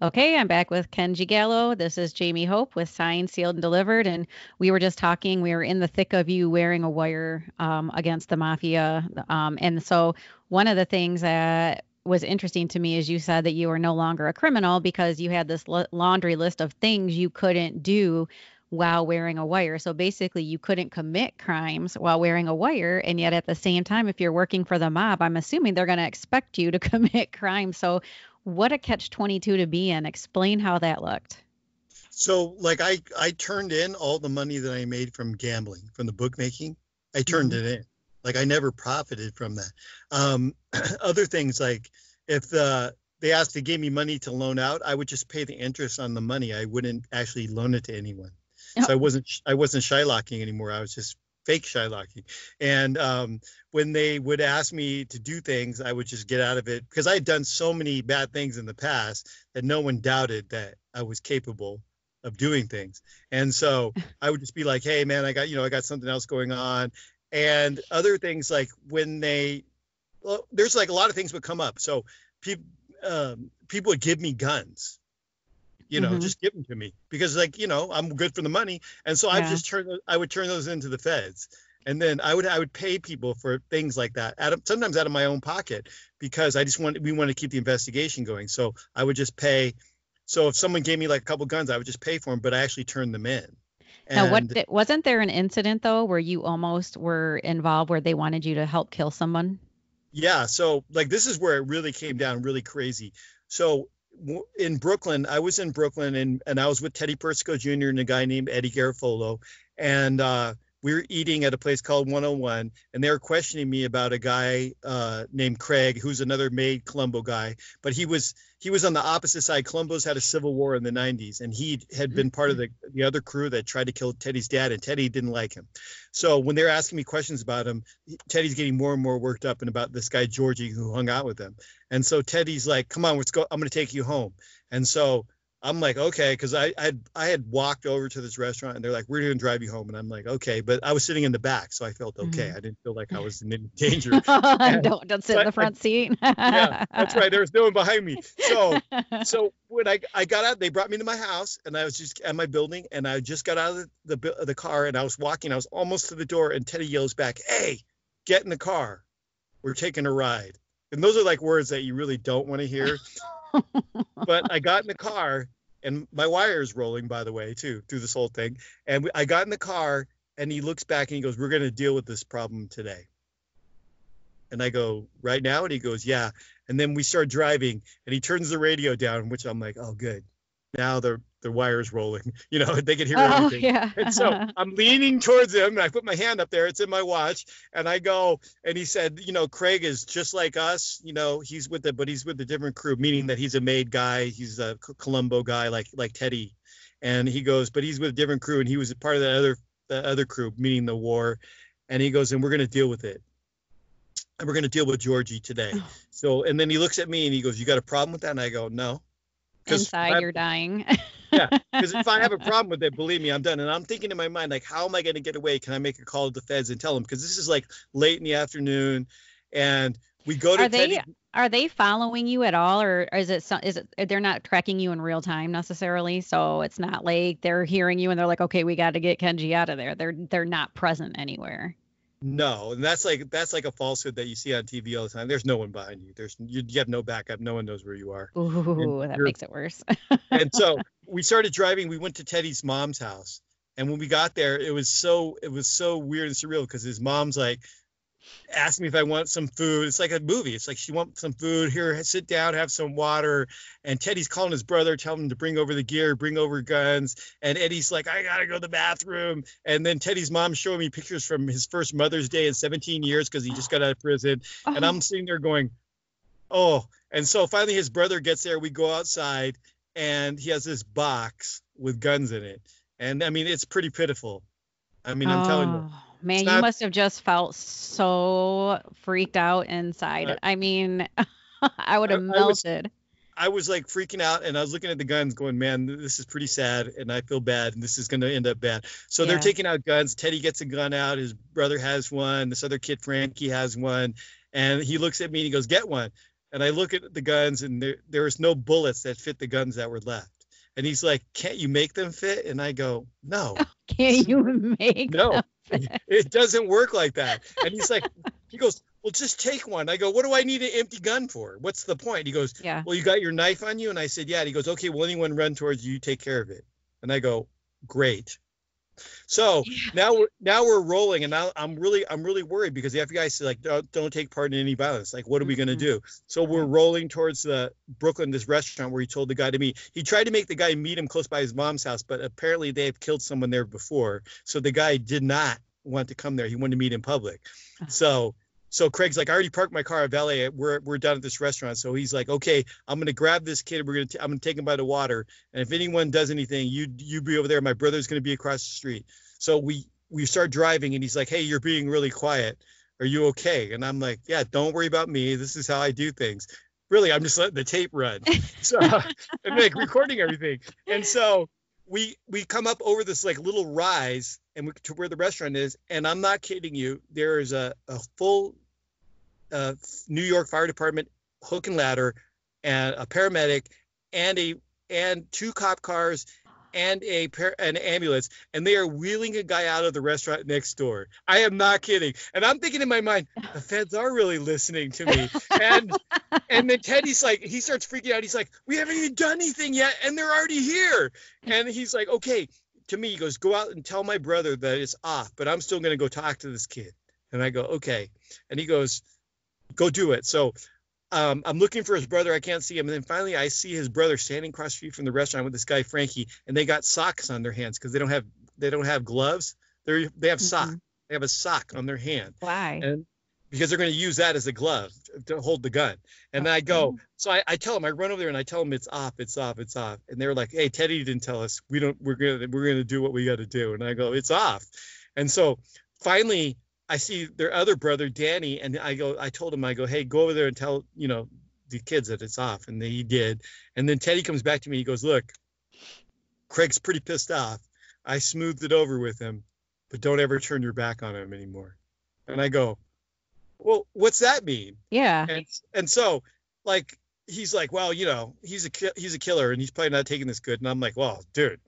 Okay, I'm back with Kenji Gallo. This is Jamie Hope with Signed, Sealed, and Delivered. And we were just talking, we were in the thick of you wearing a wire against the mafia. And so one of the things that was interesting to me is you said that you were no longer a criminal because you had this laundry list of things you couldn't do while wearing a wire. So basically, you couldn't commit crimes while wearing a wire. And yet, at the same time, if you're working for the mob, I'm assuming they're going to expect you to commit crimes. So what a catch 22 to be in. Explain how that looked. So like I turned in all the money that I made from gambling, from the bookmaking. I turned it in. Like I never profited from that. Other things like if they asked to give me money to loan out, I would just pay the interest on the money. I wouldn't actually loan it to anyone. So I wasn't Shylocking anymore. I was just fake Shylocking. And when they would ask me to do things, I would just get out of it because I had done so many bad things in the past that no one doubted that I was capable of doing things. And so I would just be like, hey man, I got something else going on. And other things like when there's like a lot of things would come up. So people would give me guns, just give them to me because I'm good for the money. And so I would turn those into the feds. And then I would pay people for things like that, sometimes out of my own pocket, because we want to keep the investigation going. So I would just pay. So if someone gave me like a couple guns, I would just pay for them, but I actually turned them in. Now, wasn't there an incident though where you almost were involved where they wanted you to help kill someone? Yeah. So like this is where it really came down really crazy. So in Brooklyn, I was in Brooklyn and I was with Teddy Persico Jr. and a guy named Eddie Garofolo. And we were eating at a place called 101, and they were questioning me about a guy named Craig, who's another made Colombo guy. But he was on the opposite side. Colombo's had a civil war in the 90s, and he had been part of the other crew that tried to kill Teddy's dad, and Teddy didn't like him. So when they're asking me questions about him, Teddy's getting more and more worked up and about this guy, Georgie, who hung out with him. And so Teddy's like, come on, let's go. I'm going to take you home. And so I'm like, okay, because I had walked over to this restaurant and they're like, we're going to drive you home. And I'm like, okay, but I was sitting in the back, so I felt okay. I didn't feel like I was in any danger. Don't sit in the front seat. Yeah, that's right. There was no one behind me. So when I got out, they brought me to my house, and I was just at my building, and I just got out of the car, and I was walking. I was almost to the door, and Teddy yells back, "Hey, get in the car. We're taking a ride." And those are like words that you really don't want to hear. But I got in the car, and my wire is rolling, by the way, too, through this whole thing. And I got in the car, and he looks back and he goes, "We're going to deal with this problem today." And I go, "Right now?" And he goes, "Yeah." And then we start driving, and he turns the radio down, which I'm like, "Oh, good. Now the wire's rolling." They can hear everything. Yeah. And so I'm leaning towards him, and I put my hand up there. It's in my watch. And I go, and he said, Craig is just like us. He's with a different crew, meaning that he's a made guy. He's a Colombo guy like Teddy. And he goes, but he's with a different crew, and he was a part of the other crew, meaning the war. And he goes, and we're going to deal with it. And we're going to deal with Georgie today. So, and then he looks at me and he goes, "You got a problem with that?" And I go, "No." Inside, you're dying. Yeah, because if I have a problem with it, believe me, I'm done. And I'm thinking in my mind, like, how am I going to get away? Can I make a call to the feds and tell them? Because this is like late in the afternoon, and we go to Teddy. Are they following you at all, or is it they're not tracking you in real time necessarily? So it's not like they're hearing you and they're like, okay, we got to get Kenji out of there. They're not present anywhere. No, and that's like a falsehood that you see on TV all the time. There's no one behind you. You have no backup. No one knows where you are. Ooh, that makes it worse. And so we started driving. We went to Teddy's mom's house, and when we got there, it was so weird and surreal because his mom's like, ask me if I want some food. It's like a movie. It's like, she wants some food. Here, sit down, have some water. And Teddy's calling his brother, telling him to bring over the gear, bring over guns. And Eddie's like, I gotta go to the bathroom. And then Teddy's mom's showing me pictures from his first Mother's Day in 17 years because he just got out of prison. And I'm sitting there going, oh. And so finally his brother gets there. We go outside, and he has this box with guns in it. And I mean, it's pretty pitiful. I mean, I'm telling you. Man, you must have just felt so freaked out inside. I mean, I would have melted. I was like freaking out, and I was looking at the guns going, man, this is pretty sad, and I feel bad, and this is going to end up bad. So they're taking out guns. Teddy gets a gun out. His brother has one. This other kid, Frankie, has one. And he looks at me, and he goes, get one. And I look at the guns, and there was no bullets that fit the guns that were left. And he's like, "Can't you make them fit?" And I go, "No, Can you make no, them fit? it doesn't work like that." And he goes, "Well, just take one." I go, "What do I need an empty gun for? What's the point?" He goes, Yeah. "Well, you got your knife on you?" And I said, "Yeah." And he goes, "Okay, well, anyone run towards you, take care of it." And I go, "Great." So now we're rolling, and now I'm really worried because the FBI said, like, don't take part in any violence. Like, what are we going to do? So we're rolling towards the Brooklyn, this restaurant where he told the guy to meet. He tried to make the guy meet him close by his mom's house, but apparently they have killed someone there before. So the guy did not want to come there. He wanted to meet in public. So Craig's like, "I already parked my car at valet. We're down at this restaurant." So he's like, "Okay, I'm gonna grab this kid. I'm gonna take him by the water. And if anyone does anything, you be over there. My brother's gonna be across the street." So we start driving, and he's like, "Hey, you're being really quiet. Are you okay?" And I'm like, "Yeah, don't worry about me. This is how I do things." Really, I'm just letting the tape run. So and like recording everything. And so we come up over this like little rise to where the restaurant is, and I'm not kidding you. There is a full New York Fire Department hook and ladder, and a paramedic, and two cop cars, and an ambulance, and they are wheeling a guy out of the restaurant next door. I am not kidding. And I'm thinking in my mind, the feds are really listening to me. And then Teddy's like, he starts freaking out. He's like, "We haven't even done anything yet, and they're already here." And he's like, "Okay." To me, he goes, "Go out and tell my brother that it's off, but I'm still going to go talk to this kid." And I go, "Okay." And he goes, "Go do it." So I'm looking for his brother. I can't see him. And then finally I see his brother standing across the street from the restaurant with this guy, Frankie, and they got socks on their hands because they don't have gloves. They have sock. They have a sock on their hand. Why? And because they're going to use that as a glove to hold the gun. And I go, so I tell him, I run over there and I tell him it's off. And they're like, "Hey, Teddy didn't tell us. We're going to do what we got to do." And I go, "It's off." And so finally I see their other brother, Danny, and I told him, "Hey, go over there and tell, the kids that it's off." And he did. And then Teddy comes back to me. He goes, "Look, Craig's pretty pissed off. I smoothed it over with him, but don't ever turn your back on him anymore." And I go, "Well, what's that mean?" Yeah. And so, like, he's like, "Well, he's a killer, and he's probably not taking this good." And I'm like, "Well, dude,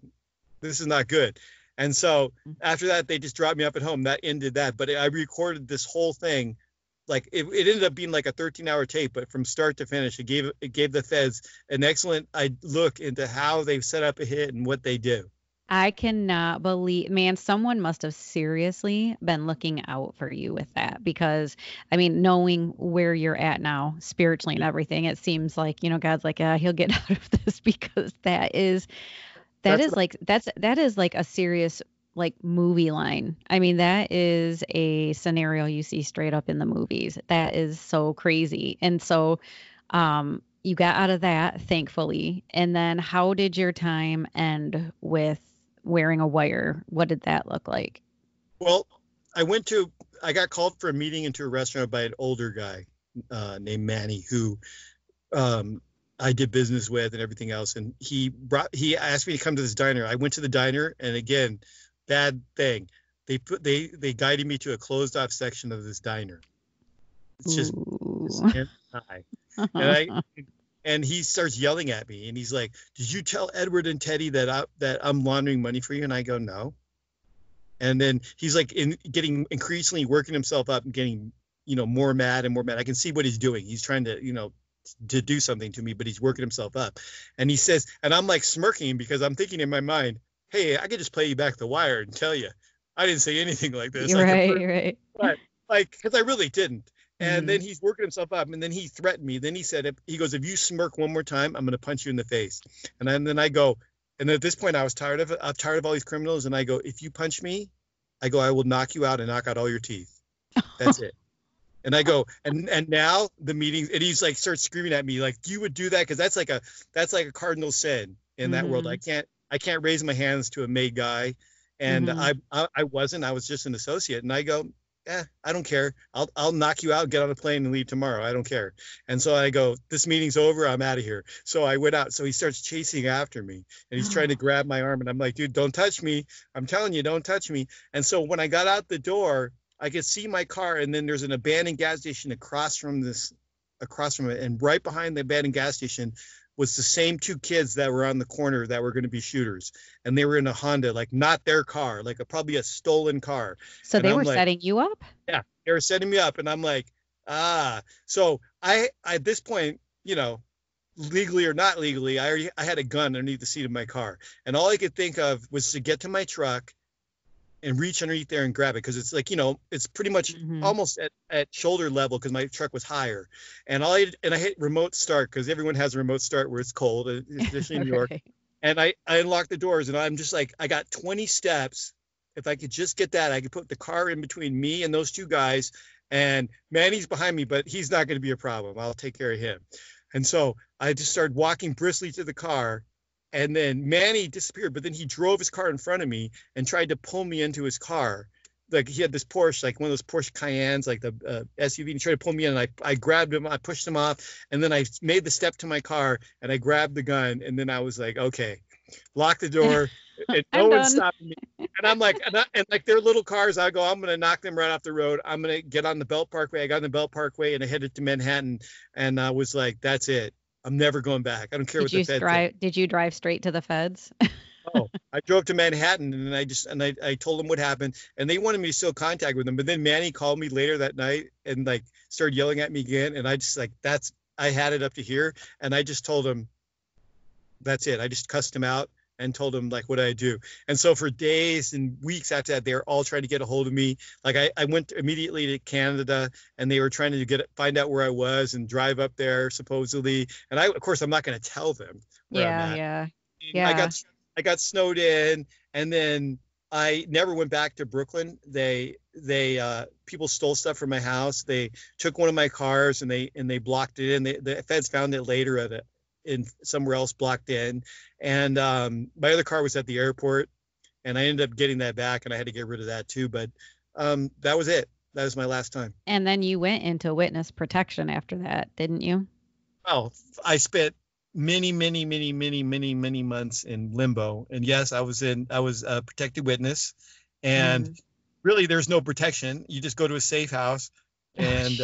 this is not good." And so after that, they just dropped me up at home. That ended that. But I recorded this whole thing. Like it ended up being like a 13-hour tape, but from start to finish, it gave the feds an excellent look into how they set up a hit and what they do. I cannot believe, man, someone must have seriously been looking out for you with that because, I mean, knowing where you're at now spiritually and everything, it seems like, God's like, he'll get out of this because that is like a serious like movie line. I mean, that is a scenario you see straight up in the movies. That is so crazy. And so, you got out of that, thankfully. And then how did your time end with wearing a wire? What did that look like? Well, I got called for a meeting into a restaurant by an older guy named Manny, who I did business with and everything else. And he asked me to come to this diner. I went to the diner, and again, bad thing. They guided me to a closed off section of this diner. It's just high. And he starts yelling at me, and he's like, "Did you tell Edward and Teddy that I'm laundering money for you?" And I go, "No." And then he's like getting increasingly working himself up and getting, more mad and more mad. I can see what he's doing. He's trying to, to do something to me, but he's working himself up. And he says, and I'm like smirking because I'm thinking in my mind, "Hey, I could just play you back the wire and tell you I didn't say anything like this." Right. But because I really didn't. And then he's working himself up, and then he threatened me. Then he said, he goes, "If you smirk one more time, I'm going to punch you in the face." And then I go, and at this point I was tired of it. I'm tired of all these criminals. And I go, "If you punch me, I will knock you out and knock out all your teeth. That's it." And I go, and now the meeting, and he's like, starts screaming at me like, "You would do that?" Because that's like a cardinal sin in that world. I can't raise my hands to a made guy. And I was just an associate. And I go, I don't care. I'll knock you out, get on a plane and leave tomorrow. I don't care. And so I go, "This meeting's over. I'm out of here." So I went out. So he starts chasing after me, and he's trying to grab my arm. And I'm like, "Dude, don't touch me. I'm telling you, don't touch me." And so when I got out the door, I could see my car, and then there's an abandoned gas station across from this across from it, and right behind the abandoned gas station was the same two kids that were on the corner that were going to be shooters, and they were in a Honda, like not their car, like probably a stolen car. So and they I'm were like, setting you up? yeah, they were setting me up, and I'm like, so I at this point, you know, legally or not legally, I had a gun underneath the seat of my car, and all I could think of was to get to my truck and reach underneath there and grab it, because it's like, you know, it's pretty much almost at shoulder level, because my truck was higher, and I hit remote start, because everyone has a remote start where it's cold, especially in New York. Right. And I unlocked the doors, and I'm just like, I got 20 steps. If I could just get that, I could put the car in between me and those two guys, and Manny's behind me, but he's not going to be a problem. I'll take care of him. And so I just started walking briskly to the car, and then Manny disappeared, but then he drove his car in front of me and tried to pull me into his car. Like, he had this Porsche, like one of those Porsche Cayennes, like the SUV, and he tried to pull me in, and I grabbed him, I pushed him off, and then I made the step to my car, and I grabbed the gun, and then I was like, okay, lock the door, and no one's stopping me. And I'm like, and like their little cars, I go, I'm going to knock them right off the road. I'm going to get on the Belt Parkway. I got on the Belt Parkway, and I headed to Manhattan, and I was like, that's it. I'm never going back. I don't care what the feds say. Did you drive straight to the feds? Oh, I drove to Manhattan, and I told them what happened, and they wanted me to still contact with them. But then Manny called me later that night and like started yelling at me again. And I just like, I had it up to here. And I just told him, that's it. I just cussed him out and told him like what I do. And so for days and weeks after that, they were all trying to get a hold of me. Like I went immediately to Canada, and they were trying to find out where I was and drive up there supposedly. And of course, I'm not going to tell them where I'm at. Yeah. I got snowed in, and then I never went back to Brooklyn. They people stole stuff from my house. They took one of my cars, and they blocked it in. The feds found it later in somewhere else blocked in. And my other car was at the airport, and I ended up getting that back, and I had to get rid of that too. But that was it. That was my last time. And then you went into witness protection after that, didn't you? Oh, I spent many months in limbo. And yes, I was a protected witness, and really there's no protection. You just go to a safe house, and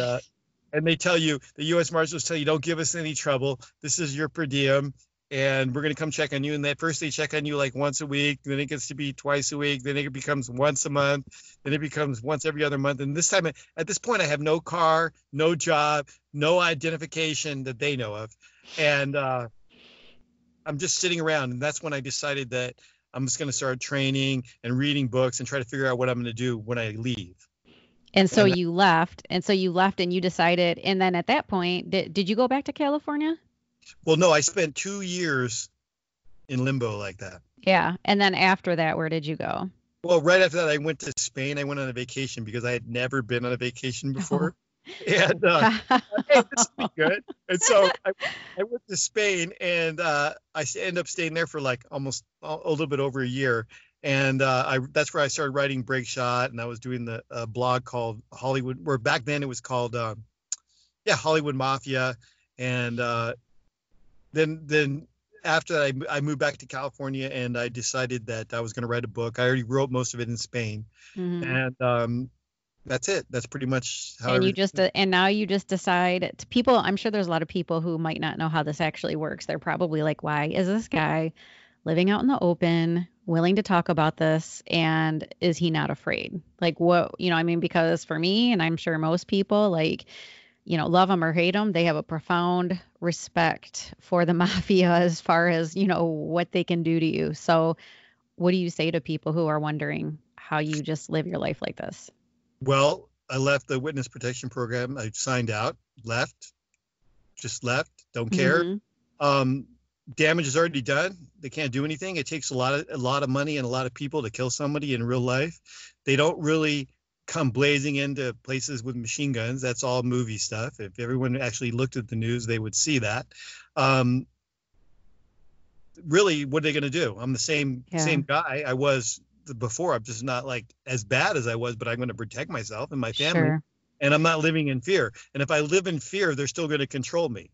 they tell you, the U.S. Marshals tell you, don't give us any trouble. This is your per diem, and we're going to come check on you. And at first they check on you like once a week, then it gets to be twice a week, then it becomes once a month, then it becomes once every other month. And this time, at this point, I have no car, no job, no identification that they know of. And I'm just sitting around. And that's when I decided that I'm just going to start training and reading books and try to figure out what I'm going to do when I leave. And so you left. And so you left, and you decided. And then at that point, did you go back to California? Well, no, I spent 2 years in limbo like that. Yeah. And then after that, where did you go? Well, right after that, I went to Spain. I went on a vacation because I had never been on a vacation before. And hey, this will be good. And so I went to Spain, and I ended up staying there for like almost a little bit over a year. And that's where I started writing Break Shot, and I was doing the blog called Hollywood, where back then it was called Hollywood Mafia. And then after that, I moved back to California, and I decided that I was going to write a book. I already wrote most of it in Spain, and that's it. That's pretty much how. And now you just decide. People, I'm sure there's a lot of people who might not know how this actually works. They're probably like, why is this guy living out in the open, willing to talk about this, and is he not afraid? Like, what, I mean, because for me, and I'm sure most people, like, love them or hate them, they have a profound respect for the mafia as far as, what they can do to you. So what do you say to people who are wondering how you just live your life like this? Well, I left the witness protection program. I signed out, left, don't care. Damage is already done. They can't do anything. It takes a lot of money and a lot of people to kill somebody in real life. They don't really come blazing into places with machine guns. That's all movie stuff. If everyone actually looked at the news, they would see that. Really, what are they going to do? I'm the same guy I was before. I'm just not like as bad as I was, but I'm going to protect myself and my family. Sure. And I'm not living in fear. And if I live in fear, they're still going to control me.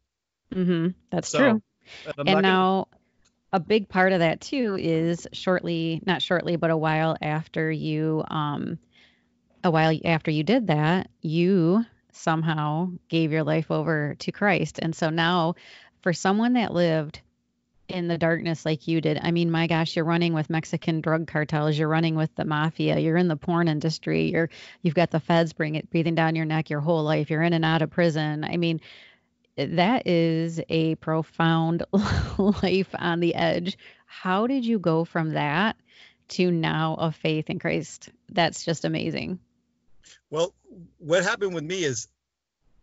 That's true. And now a big part of that too is not shortly, but a while after you did that, you somehow gave your life over to Christ. And so now, for someone that lived in the darkness like you did, I mean, my gosh, you're running with Mexican drug cartels, you're running with the mafia, you're in the porn industry, you've got the feds breathing down your neck your whole life, you're in and out of prison. I mean, that is a profound life on the edge. How did you go from that to now of faith in Christ? That's just amazing. Well, what happened with me is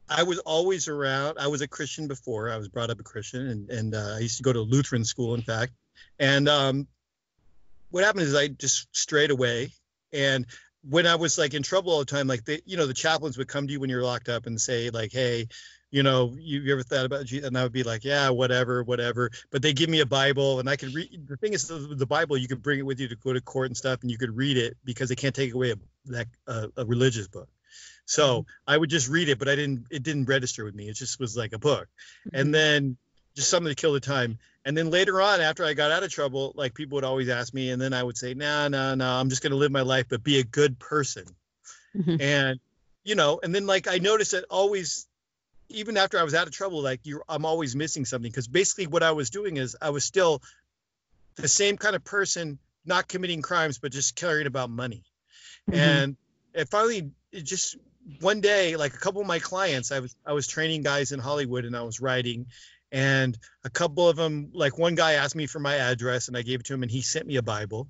I was always around. I was a Christian before. I was brought up a Christian, and I used to go to Lutheran school, in fact. And what happened is I just strayed away. And when I was like in trouble all the time, like the chaplains would come to you when you're locked up and say like, hey, you ever thought about Jesus? And I would be like, yeah, whatever. But they give me a Bible, and I could read. The thing is, the Bible, you could bring it with you to go to court and stuff, and you could read it because they can't take away a religious book. So I would just read it, but it didn't register with me. It just was like a book. And then just something to kill the time. And then later on, after I got out of trouble, like people would always ask me, and then I would say, no, I'm just going to live my life, but be a good person. And, and then like I noticed that always, even after I was out of trouble, like I'm always missing something, because basically what I was doing is I was still the same kind of person, not committing crimes, but just caring about money. And it finally, just one day, like a couple of my clients, I was training guys in Hollywood, and I was writing, and a couple of them, like one guy asked me for my address, and I gave it to him, and he sent me a Bible.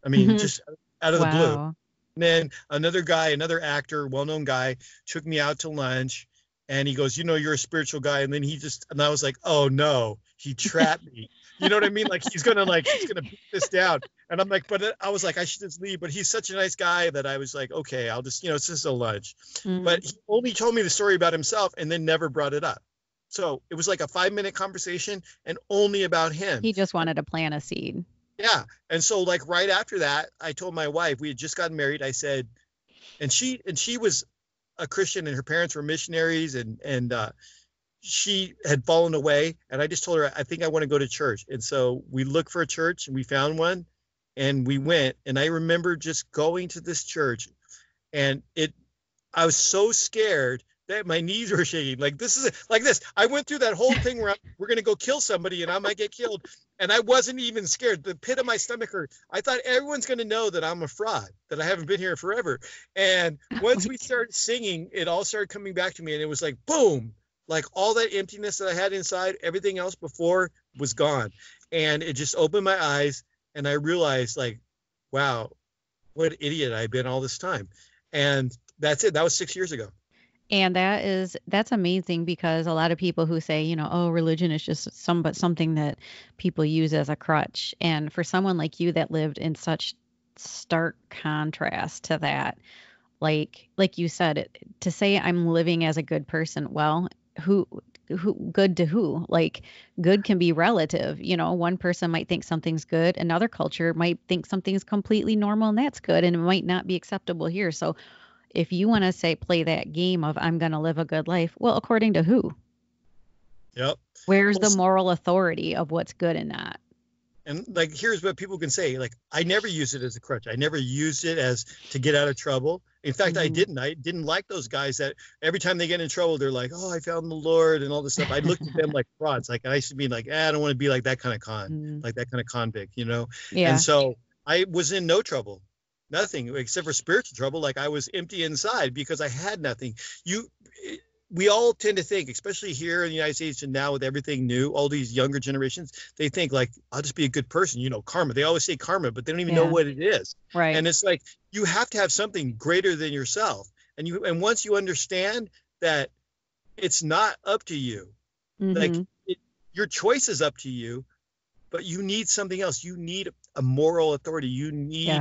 I mean, just out of the blue. And then another actor, well-known guy, took me out to lunch, and he goes, you're a spiritual guy. And then and I was like, oh no, he trapped me. You know what I mean? Like he's gonna beat this down. And I'm like, but I was like, I should just leave. But he's such a nice guy that I was like, okay, I'll just, it's just a lunch. But he only told me the story about himself and then never brought it up. So it was like a 5-minute conversation and only about him. He just wanted to plant a seed. Yeah. And so like right after that, I told my wife, we had just gotten married. I said, and she was a Christian, and her parents were missionaries, and she had fallen away. And I just told her, I think I want to go to church. And so we looked for a church, and we found one, and we went. And I remember just going to this church, and I was so scared that my knees were shaking. Like this. I went through that whole thing where we're going to go kill somebody and I might get killed. And I wasn't even scared. The pit of my stomach hurt. I thought everyone's going to know that I'm a fraud, that I haven't been here forever. And once we started singing, it all started coming back to me. And it was like, boom, like all that emptiness that I had inside, everything else before was gone. And it just opened my eyes. And I realized like, wow, what an idiot I've been all this time. And that's it. That was 6 years ago. And that's amazing, because a lot of people who say, oh, religion is just something that people use as a crutch. And for someone like you that lived in such stark contrast to that, like you said, to say I'm living as a good person, well, who good to who? Like good can be relative. One person might think something's good, another culture might think something's completely normal and that's good, and it might not be acceptable here. So if you want to play that game of I'm going to live a good life, well, according to who? Yep. Where's the moral authority of what's good and not? And like, here's what people can say. Like, I never used it as a crutch. I never used it as to get out of trouble. In fact, I didn't like those guys that every time they get in trouble, they're like, oh, I found the Lord and all this stuff. I looked at them like frauds. Like I used to be like, I don't want to be like that kind of like that kind of convict, Yeah. And so I was in no trouble. Nothing except for spiritual trouble. Like I was empty inside because I had nothing. We all tend to think, especially here in the United States and now with everything new, all these younger generations, they think like, I'll just be a good person, karma. They always say karma, but they don't even know what it is. Right. And it's like, you have to have something greater than yourself. And once you understand that it's not up to you, like your choice is up to you, but you need something else. You need a moral authority. You need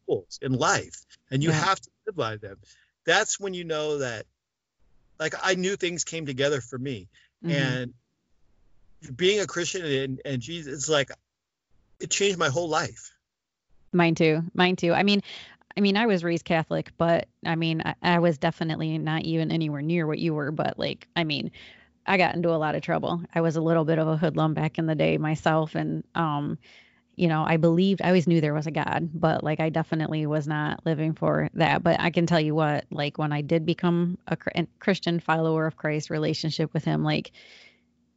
rules in life, and you have to live by them. That's when you know that, like, I knew things came together for me. And being a Christian and Jesus, it's like, it changed my whole life. Mine too. I mean, I was raised Catholic, but I was definitely not even anywhere near what you were. But like, I got into a lot of trouble. I was a little bit of a hoodlum back in the day myself. And, I always knew there was a God, but like I definitely was not living for that. But I can tell you what, like when I did become a Christian follower of Christ, relationship with him, like,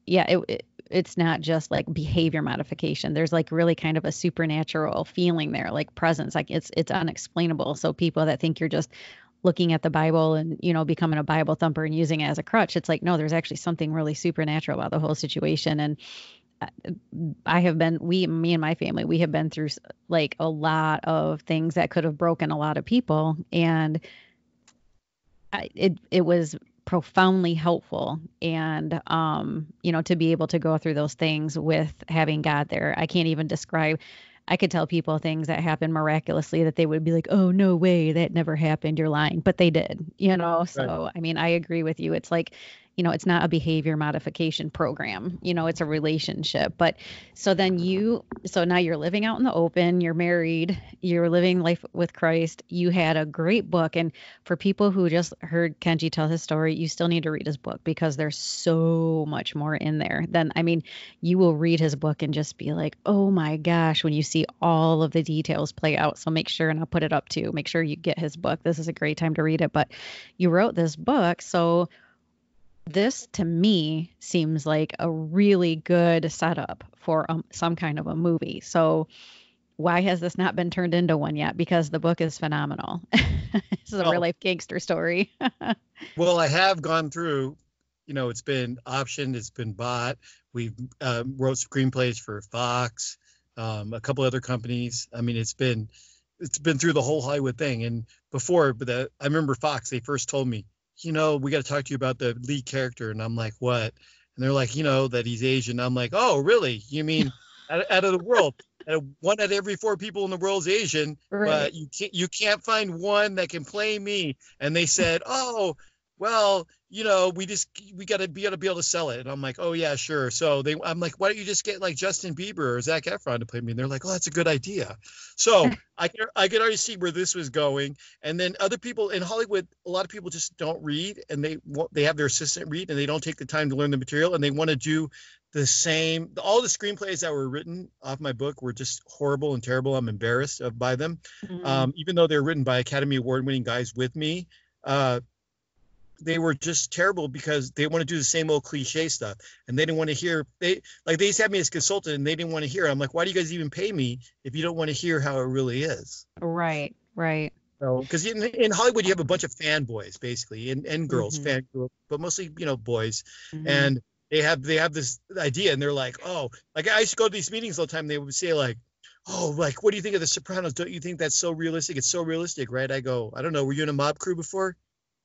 yeah, it's not just like behavior modification. There's like really kind of a supernatural feeling there, like presence, like it's unexplainable. So people that think you're just looking at the Bible and, becoming a Bible thumper and using it as a crutch, it's like, no, there's actually something really supernatural about the whole situation. And me and my family, we have been through like a lot of things that could have broken a lot of people. And it was profoundly helpful. And, to be able to go through those things with having God there, I can't even describe. I could tell people things that happened miraculously that they would be like, oh, no way, that never happened. You're lying. But they did, Right. So, I mean, I agree with you. It's like, it's not a behavior modification program, it's a relationship. But so now you're living out in the open, you're married, you're living life with Christ. You had a great book. And for people who just heard Kenji tell his story, you still need to read his book because there's so much more in there than, I mean, you will read his book and just be like, oh my gosh, when you see all of the details play out. So make sure, and I'll put it up too, make sure you get his book. This is a great time to read it. But you wrote this book. So this to me seems like a really good setup for some kind of a movie. So why has this not been turned into one yet? Because the book is phenomenal. This is a real Well, life gangster story. well, I have gone through, it's been optioned, it's been bought. We've wrote screenplays for Fox, a couple other companies. I mean, it's been through the whole Hollywood thing. And before, I remember Fox, they first told me, we got to talk to you about the lead character. And I'm like, what? And they're like, that he's Asian. I'm like, oh, really? You mean out of the world? One out of every 4 people in the world is Asian, Right. but you can't find one that can play me. And they said, oh, well, we got to be able to sell it. And I'm like, oh yeah, sure. So I'm like, why don't you just get like Justin Bieber or Zac Efron to play me? And they're like, oh, that's a good idea. So I could already see where this was going. And then other people in Hollywood, a lot of people just don't read, and they have their assistant read, and they don't take the time to learn the material, and they want to do the same. All the screenplays that were written off my book were just horrible and terrible. I'm embarrassed by them, Mm. even though they're written by Academy Award winning guys with me. They were just terrible because they want to do the same old cliche stuff, and they didn't want to hear. They used to have me as a consultant, and they didn't want to hear. I'm like, why do you guys even pay me if you don't want to hear how it really is? Right. Right. So, because in Hollywood you have a bunch of fanboys basically, and girls, Hmm. but mostly boys, Hmm. and they have this idea, and they're like, oh, like I used to go to these meetings all the time. They would say like, oh, like what do you think of The Sopranos? Don't you think that's so realistic? It's so realistic, right? I go, I don't know. Were you in a mob crew before?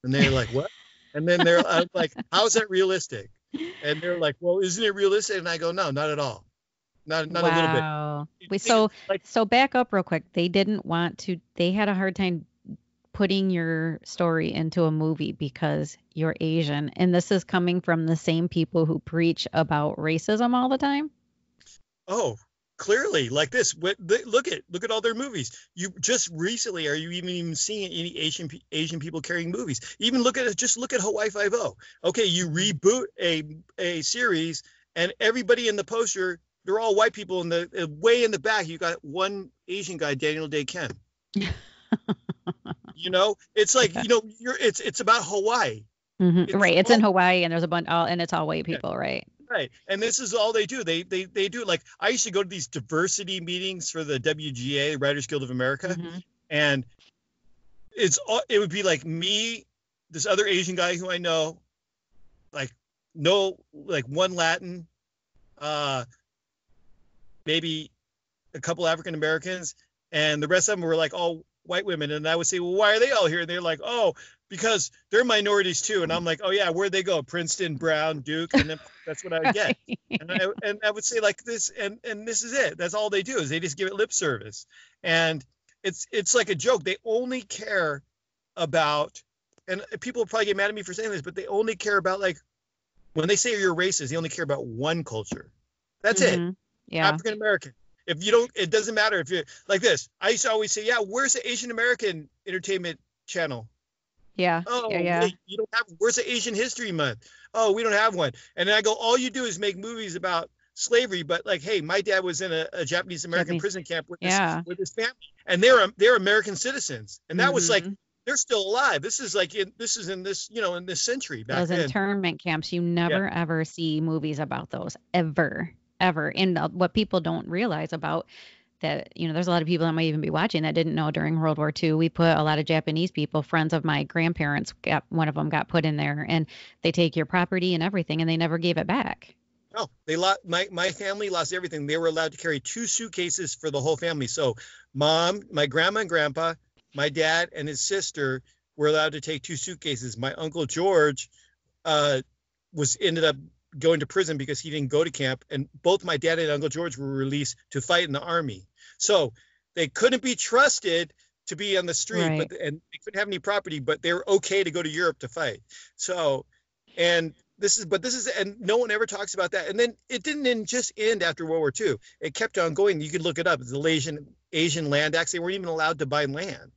And they're like, what? And then I'm like, how is that realistic? And they're like, well, isn't it realistic? And I go, no, not at all. Not a little bit. Wow. Wait, Think like, so back up real quick. They had a hard time putting your story into a movie because you're Asian. And this is coming from the same people who preach about racism all the time. oh, clearly like this. Look at all their movies. You just recently, are you even seeing any Asian people carrying movies? Even look at Hawaii Five-O. Okay, you reboot a series, and everybody in the poster, they're all white people. In the way in the back, you got one Asian guy, Daniel Day Kim. It's like Yeah. it's about Hawaii. Hmm. It's Right. It's in all Hawaii and there's a bunch, and it's all white people, right? right. And this is all they do. They do, like, I used to go to these diversity meetings for the WGA, Writers Guild of America, Hmm. and it would be like me, this other Asian guy who I know, like no, like one Latin, uh, maybe a couple African Americans, and the rest of them were like all white women. And I would say, well, why are they all here? And they're like, oh, because they're minorities too. And I'm like, oh yeah, where'd they go? Princeton, Brown, Duke, and then that's what I would get. And I would say like this, and this is it. That's all they do is they just give it lip service, and it's like a joke. They only care about, and people will probably get mad at me for saying this, but they only care about, like, when they say you're racist, they only care about one culture. That's it. Hmm. Yeah. African American. If you don't, it doesn't matter if you're like this. I used to always say, yeah, where's the Asian American entertainment channel? Yeah. Yeah. Oh, Yeah. wait, you don't have, where's the Asian History Month? Oh, we don't have one. And then I go, all you do is make movies about slavery, but like, hey, my dad was in a Japanese American prison camp with his family, and they're American citizens, and that was like, they're still alive. This is like in this in this century back those then. internment camps. You never ever see movies about those ever. And what people don't realize about that, there's a lot of people that might even be watching that didn't know during World War II, we put a lot of Japanese people, friends of my grandparents, one of them got put in there, and they take your property and everything, and they never gave it back. No, they lost. My family lost everything. They were allowed to carry 2 suitcases for the whole family. So mom, my grandma and grandpa, my dad and his sister were allowed to take 2 suitcases. My uncle George ended up going to prison because he didn't go to camp, and both my dad and Uncle George were released to fight in the army. So they couldn't be trusted to be on the street, and they couldn't have any property, but they were okay to go to Europe to fight. So, and no one ever talks about that. And then it didn't just end after World War II. It kept on going. You can look it up. It's the Asian Land Acts. They weren't even allowed to buy land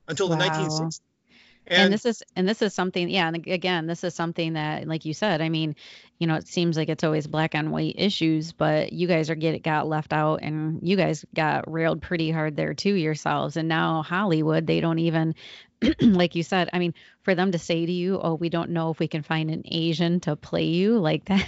until the 1960s. And this is something, and again, this is something that, like you said, I mean, it seems like it's always black on white issues, but you guys got left out, and you guys got railed pretty hard there too yourselves. And now Hollywood, they don't even, like you said, I mean, for them to say to you, oh, we don't know if we can find an Asian to play you like that.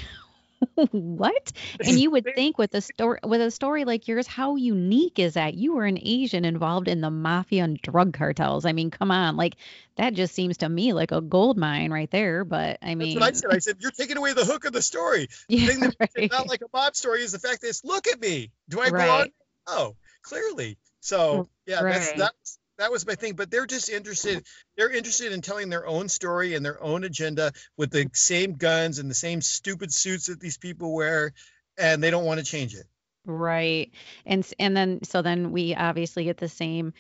What? And you would think with a story like yours, how unique is that? You were an Asian involved in the mafia and drug cartels. I mean, come on, like that just seems to me like a gold mine right there. But I mean, that's what I said. You're taking away the hook of the story. The thing that's not like a mob story is the fact that look at me. Do I belong? Oh, clearly. So that was my thing. But they're just interested. They're interested in telling their own story and their own agenda with the same guns and the same stupid suits that these people wear, and they don't want to change it. Right. And then we obviously get the same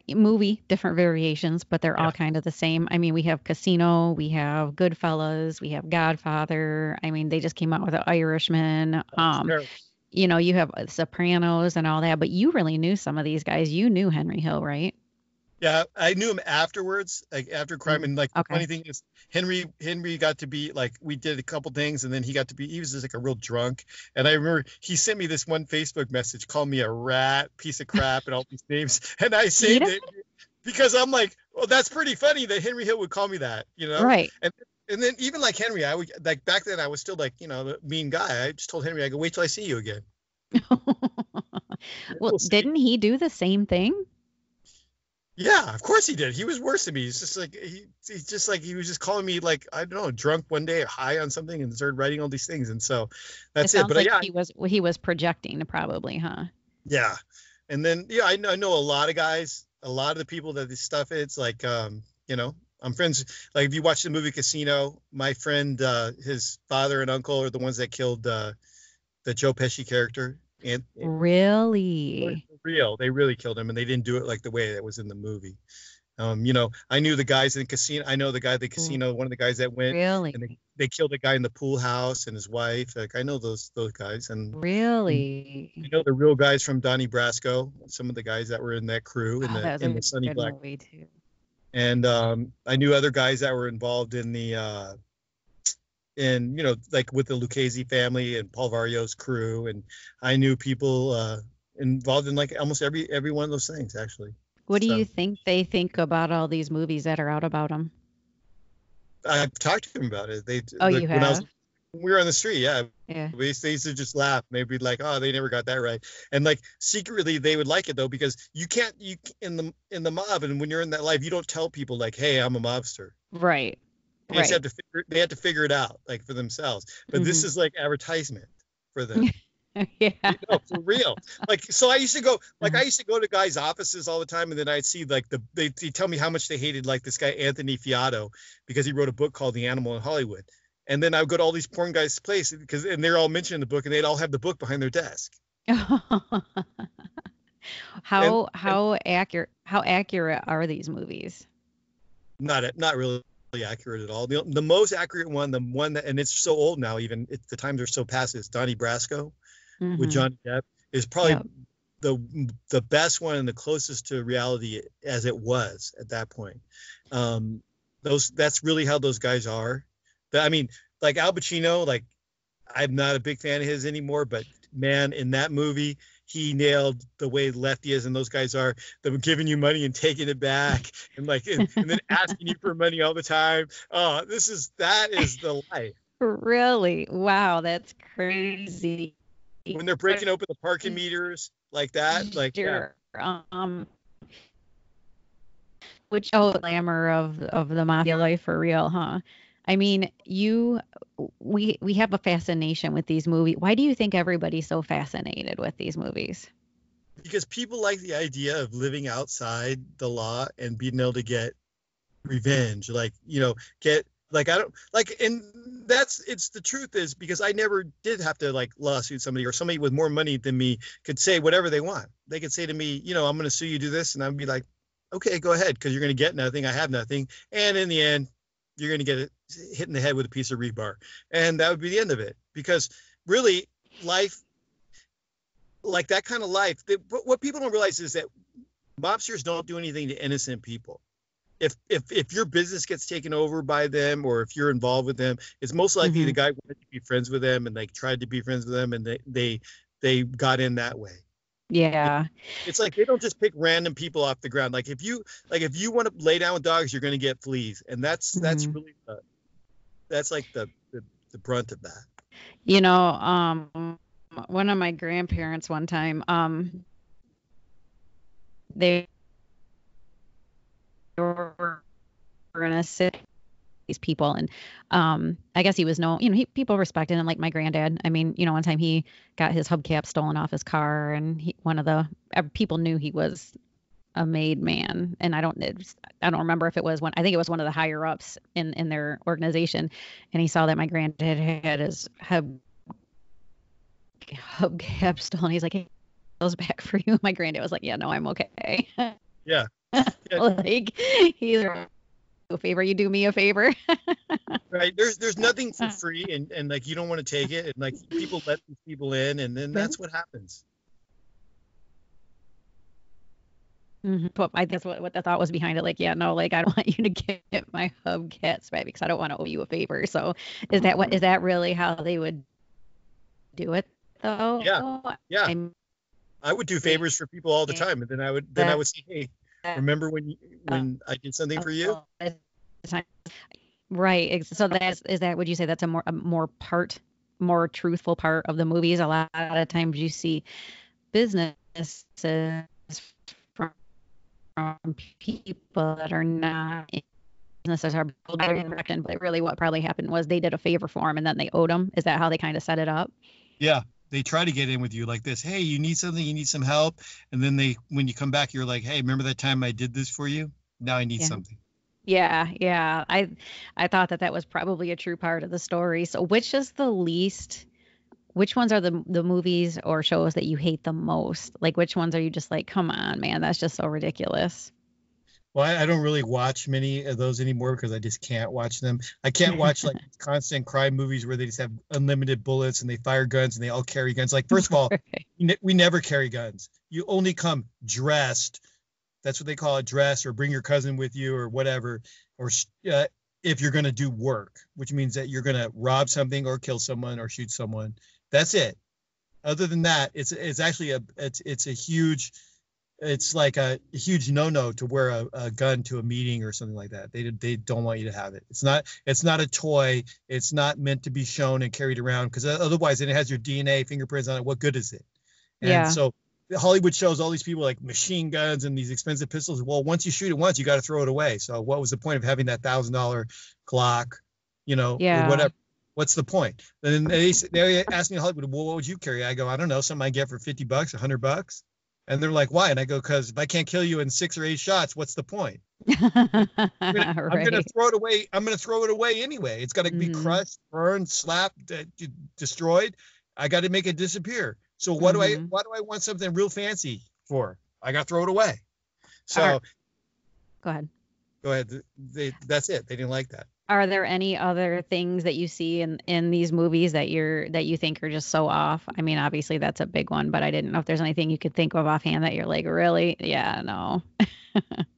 movie, different variations, but they're all kind of the same. I mean, we have Casino, we have Goodfellas, we have Godfather. I mean, they just came out with an Irishman. You have Sopranos and all that, but you really knew some of these guys. You knew Henry Hill, right? Yeah, I knew him afterwards, like after crime. And like the funny thing is, Henry got to be like, we did a couple things, and then he was just like a real drunk. And I remember he sent me this one Facebook message, called me a rat, piece of crap, and all these names. And I saved it because I'm like, well, that's pretty funny that Henry Hill would call me that, Right. And then even like Henry, I would like back then I was still like, the mean guy. I just told Henry, I go, wait till I see you again. Well, didn't he do the same thing? Yeah, of course he did. He was worse than me. He's just like he was just calling me like, I don't know, drunk one day or high on something, and started writing all these things. And so that's it. But like he was projecting probably, huh? Yeah. And then I know a lot of guys, a lot of the people that this stuff is like, I'm friends. Like if you watch the movie Casino, my friend, his father and uncle are the ones that killed the Joe Pesci character. And really, they really killed him, and they didn't do it like the way that was in the movie. I knew the guys in Casino. I know the guy at the Casino, one of the guys that went. Really, and they killed a guy in the pool house and his wife. Like I know those guys. And really, I know the real guys from Donnie Brasco. Some of the guys that were in that crew in the Sunny Black movie too. And I knew other guys that were involved in the like with the Lucchese family and Paul Vario's crew, and I knew people involved in like almost every one of those things actually. What do you think they think about all these movies that are out about them? I've talked to them about it. You have? When we were on the street, yeah. They used to just laugh. They'd be like, "Oh, they never got that right," and like secretly they would like it though, because you in the mob, and when you're in that life, you don't tell people like, "Hey, I'm a mobster." Right. They just have to figure it out like for themselves. But this is like advertisement for them. Yeah. For real. Like, so I used to go to guys' offices all the time, and then I'd see like they tell me how much they hated like this guy Anthony Fiato because he wrote a book called The Animal in Hollywood. And then I would go to all these porn guys' places and they're all mentioned in the book, and they'd all have the book behind their desk. How accurate are these movies? Not really accurate at all. The most accurate one, the one that, and it's so old now, even the times are so past, is Donnie Brasco with Johnny Depp, is probably the best one and the closest to reality as it was at that point. That's really how those guys are. I mean, like Al Pacino, like I'm not a big fan of his anymore, but man, in that movie, he nailed the way Lefty is and those guys are. Them giving you money and taking it back, and like, and then asking you for money all the time. Oh, that is the life. Really? Wow, that's crazy. When they're breaking open the parking meters like that, like yeah. Sure. Which glamour of the mafia life for real, huh? I mean, we have a fascination with these movies. Why do you think everybody's so fascinated with these movies? Because people like the idea of living outside the law and being able to get revenge, like, get like, I don't like, and it's the truth is because I never did have to like lawsuit somebody, or somebody with more money than me could say whatever they want. They could say to me, I'm going to sue you, do this, and I'd be like, okay, go ahead, because you're going to get nothing. I have nothing, and in the end, you're going to get hit in the head with a piece of rebar, and that would be the end of it. Because really, life, like that kind of life, what people don't realize is that mobsters don't do anything to innocent people. If your business gets taken over by them, or if you're involved with them, it's most likely the guy wanted to be friends with them and like tried to be friends with them, and they got in that way. Yeah. It's like they don't just pick random people off the ground. Like if you want to lay down with dogs, you're going to get fleas, and that's really that's like the brunt of that. One of my grandparents one time, they were in a city, these people, and I guess he was people respected him, like my granddad. I mean, one time he got his hubcap stolen off his car, and people knew he was a made man, and I don't remember if it was I think it was one of the higher ups in their organization, and he saw that my granddad had his hubcap stolen. He's like, "Hey, those back for you." My granddad was like, "Yeah, no, I'm okay." Yeah. Like, he's a favor, you do me a favor. Right. There's nothing for free, and like you don't want to take it, and like people let these people in, and then that's what happens. But that's what the thought was behind it. Like, yeah, no, like I don't want you to get my hubcaps back because I don't want to owe you a favor. So is that really how they would do it though? Yeah. I would do favors for people all the time, and then I would say, hey, remember when I did something for you? Right. So would you say that's a more truthful part of the movies? A lot of times you see businesses from people that are not in businesses are building, but really what probably happened was they did a favor for them and then they owed them. Is that how they kind of set it up? Yeah. They try to get in with you like this. Hey, you need something, you need some help. And then when you come back, you're like, hey, remember that time I did this for you? Now I need something. Yeah. I thought that was probably a true part of the story. So which ones are the movies or shows that you hate the most? Like, which ones are you just like, come on, man, that's just so ridiculous? Well, I don't really watch many of those anymore because I just can't watch them. I can't watch like constant crime movies where they just have unlimited bullets and they fire guns and they all carry guns. Like, first of all, we never carry guns. You only come dressed. That's what they call it, dressed, or bring your cousin with you or whatever. Or if you're going to do work, which means that you're going to rob something or kill someone or shoot someone. That's it. Other than that, it's actually a huge. It's like a huge no-no to wear a gun to a meeting or something like that. They don't want you to have it. It's not a toy. It's not meant to be shown and carried around because otherwise then it has your DNA fingerprints on it. What good is it? And so Hollywood shows all these people like machine guns and these expensive pistols. Well, once you shoot it once, you got to throw it away. So what was the point of having that $1,000 Glock, or whatever? What's the point? Then they ask me in Hollywood, well, what would you carry? I go, I don't know, something I get for $50, $100. And they're like, why? And I go, because if I can't kill you in 6 or 8 shots, what's the point? I'm gonna throw it away. I'm gonna throw it away anyway. It's got to be crushed, burned, slapped, destroyed. I got to make it disappear. So why do I want something real fancy for? I got to throw it away. So go ahead. That's it. They didn't like that. Are there any other things that you see in these movies that you think are just so off? I mean, obviously that's a big one, but I didn't know if there's anything you could think of offhand that you're like, really? Yeah, no.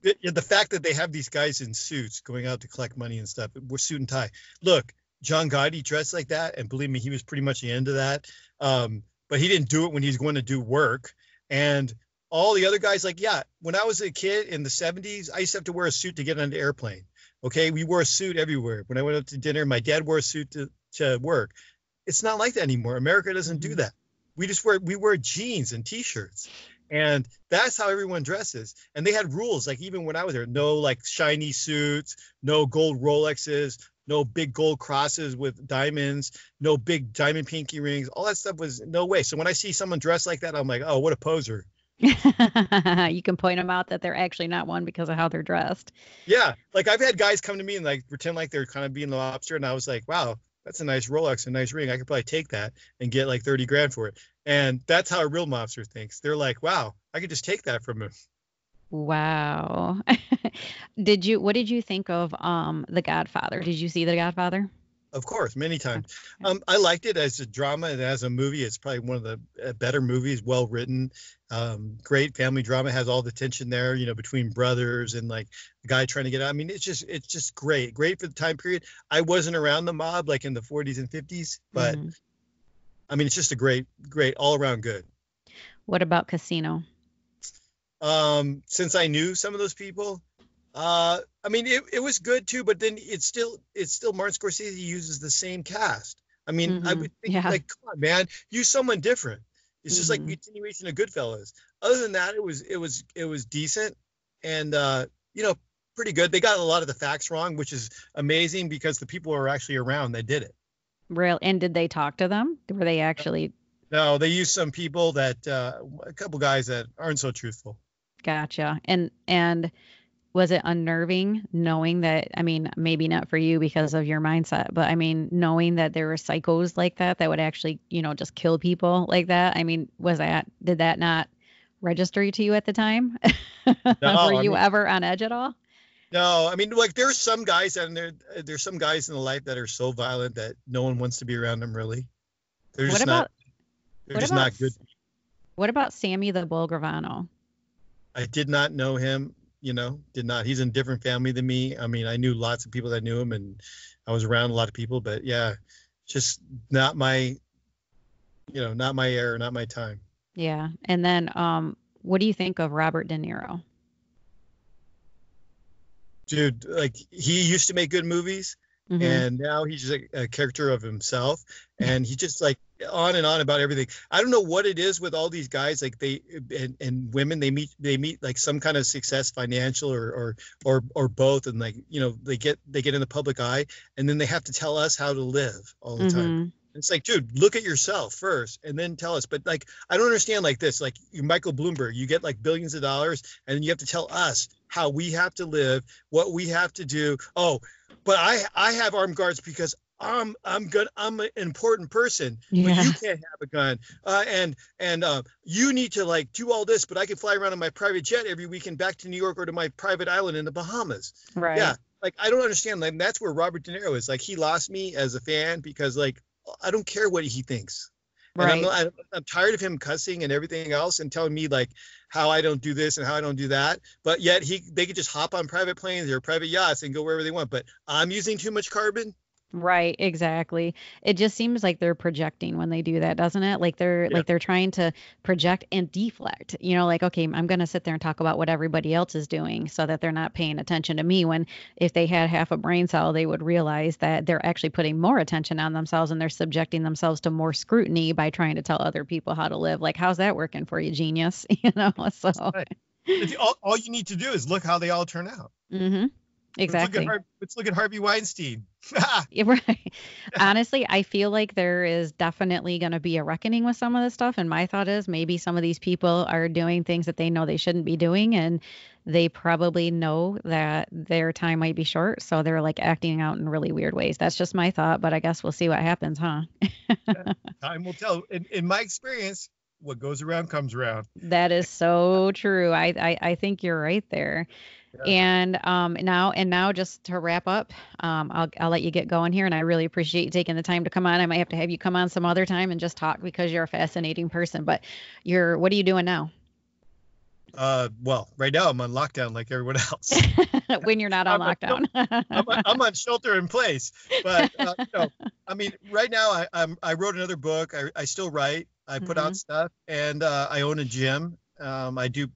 The fact that they have these guys in suits going out to collect money and stuff, we're suit and tie. Look, John Gotti dressed like that, and believe me, he was pretty much the end of that. But he didn't do it when he's going to do work. And all the other guys, like, yeah, when I was a kid in the 70s, I used to have to wear a suit to get on the airplane. Okay, we wore a suit everywhere. When I went out to dinner, my dad wore a suit to work. It's not like that anymore. America doesn't do that. We wear jeans and t-shirts. And that's how everyone dresses. And they had rules, like even when I was there, no like shiny suits, no gold Rolexes, no big gold crosses with diamonds, no big diamond pinky rings. All that stuff was no way. So when I see someone dressed like that, I'm like, oh, what a poser. You can point them out that they're actually not one because of how they're dressed. Yeah. Like I've had guys come to me and like pretend like they're kind of being the lobster. And I was like, wow, that's a nice Rolex, a nice ring. I could probably take that and get like 30 grand for it. And that's how a real mobster thinks. They're like, wow, I could just take that from him. Wow. What did you think of The Godfather? Did you see The Godfather? Of course, many times. I liked it as a drama and as a movie. It's probably one of the better movies, well written, great family drama, has all the tension there, you know, between brothers and like the guy trying to get out. I mean, it's just great for the time period. I wasn't around the mob like in the 40s and 50s, but I mean, it's just a great all around good. What about Casino? Since I knew some of those people, I mean, it was good too, but then it's still Martin Scorsese uses the same cast. I mean, I would think like, come on, man, use someone different. It's just like continuation of Goodfellas. Other than that, it was decent and you know, pretty good. They got a lot of the facts wrong, which is amazing because the people who are actually around, they did it. Real. And did they talk to them? Were they actually? No, they used some people that a couple guys that aren't so truthful. Gotcha. And was it unnerving knowing that, I mean, maybe not for you because of your mindset, but I mean, knowing that there were psychos like that would actually, you know, just kill people like that? I mean, did that not register to you at the time? No, Were you ever on edge at all? No, I mean, like there's some guys there's some guys in the life that are so violent that no one wants to be around them really. They're just not good. What about Sammy the Bull Gravano? I did not know him, you know, did not. He's in a different family than me. I mean, I knew lots of people that knew him and I was around a lot of people, but yeah, just not my era, not my time. Yeah. And then what do you think of Robert De Niro? Dude, like he used to make good movies and now he's just a character of himself and he just like on and on about everything. I don't know what it is with all these guys, like they and women, they meet like some kind of success, financial or both, and like, you know, they get in the public eye and then they have to tell us how to live all the time. It's like, dude, look at yourself first and then tell us. But like, I don't understand like this, like you Michael Bloomberg, you get like billions of dollars and then you have to tell us how we have to live, what we have to do. Oh, but I have armed guards because I'm an important person, but you can't have a gun. And you need to like do all this, but I can fly around on my private jet every weekend back to New York or to my private island in the Bahamas. Right. Yeah. Like, I don't understand. Like, that's where Robert De Niro is. Like, he lost me as a fan because like, I don't care what he thinks. Right. And I'm tired of him cussing and everything else and telling me like how I don't do this and how I don't do that. But yet they could just hop on private planes or private yachts and go wherever they want. But I'm using too much carbon. Right, exactly. It just seems like they're projecting when they do that, doesn't it? Like they're trying to project and deflect. You know, like, okay, I'm going to sit there and talk about what everybody else is doing so that they're not paying attention to me, when if they had half a brain cell, they would realize that they're actually putting more attention on themselves and they're subjecting themselves to more scrutiny by trying to tell other people how to live. Like, how's that working for you, genius? You know, so right. All you need to do is look how they all turn out. Exactly. Let's look at Harvey Weinstein. Right. Honestly, I feel like there is definitely going to be a reckoning with some of this stuff. And my thought is maybe some of these people are doing things that they know they shouldn't be doing. And they probably know that their time might be short. So they're like acting out in really weird ways. That's just my thought. But I guess we'll see what happens, huh? Time will tell. In my experience, what goes around comes around. That is so true. I think you're right there. Yeah. And now just to wrap up, I'll let you get going here, and I really appreciate you taking the time to come on. I might have to have you come on some other time and just talk because you're a fascinating person. But what are you doing now? Well, right now I'm on lockdown like everyone else. When you're not on lockdown. I'm on shelter in place. But I mean, right now I wrote another book. I still write. I put out stuff, and I own a gym. I do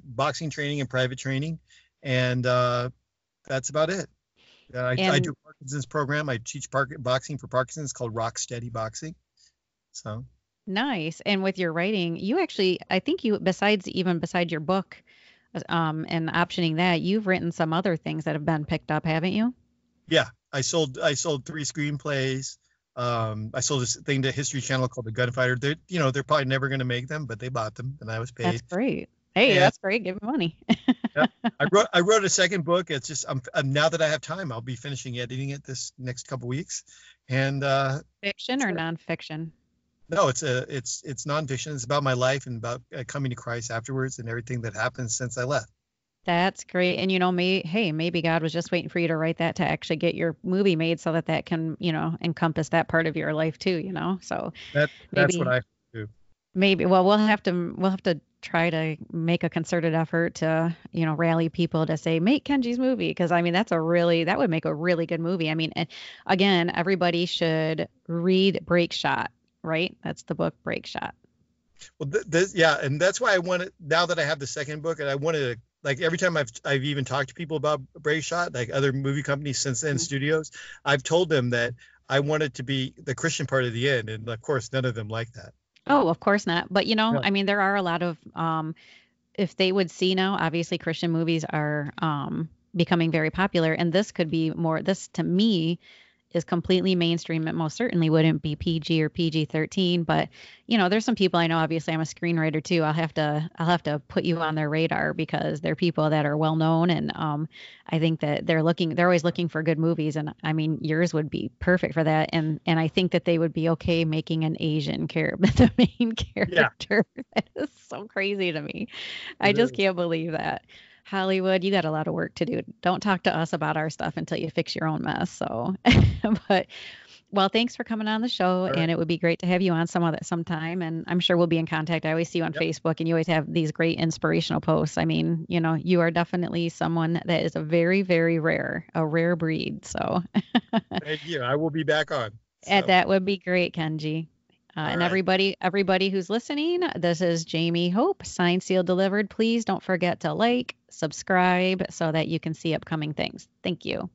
boxing training and private training, and that's about it. I do a Parkinson's program. I teach boxing for Parkinson's called Rock Steady Boxing. So. Nice. And with your writing, you actually, I think you, besides your book, and optioning that, you've written some other things that have been picked up, haven't you? Yeah, I sold 3 screenplays. I sold this thing to History Channel called The Gunfighter. They're probably never going to make them, but they bought them, and I was paid. That's great. Hey, that's great. Give me money. Yeah. I wrote a second book. It's just now that I have time, I'll be finishing editing it this next couple weeks. And fiction or nonfiction? No, it's nonfiction. It's about my life and about coming to Christ afterwards and everything that happened since I left. That's great. And maybe God was just waiting for you to write that to actually get your movie made so that can, encompass that part of your life too, So that's what I do. Maybe, well, we'll have to try to make a concerted effort to, rally people to say, make Kenji's movie. Cause I mean, that would make a really good movie. I mean, and again, everybody should read Break Shot. Right? That's the book, Break Shot. Well, and that's why I wanted, now that I have the second book, and I wanted to, like, every time I've even talked to people about Break Shot, like other movie companies since then, studios, I've told them that I wanted to be the Christian part of the end, and of course, none of them like that. Oh, of course not. But I mean, there are a lot of, if they would see now, obviously Christian movies are becoming very popular, and this could be more. This to me is completely mainstream. It most certainly wouldn't be PG or PG-13, but there's some people I know, obviously I'm a screenwriter too. I'll have to put you on their radar because they're people that are well known. And I think that they're always looking for good movies. And I mean, yours would be perfect for that. And I think that they would be okay making an Asian the main character. Yeah. That is so crazy to me. I just can't believe that. Hollywood, you got a lot of work to do. Don't talk to us about our stuff until you fix your own mess. So, well, thanks for coming on the show. Right. And it would be great to have you on sometime. And I'm sure we'll be in contact. I always see you on Facebook, and you always have these great inspirational posts. I mean, you are definitely someone that is a very, very a rare breed. So thank you. I will be back on. So. And that would be great, Kenji. And right. everybody who's listening, this is Jamie Hope, signed, sealed, delivered. Please don't forget to like, subscribe so that you can see upcoming things. Thank you.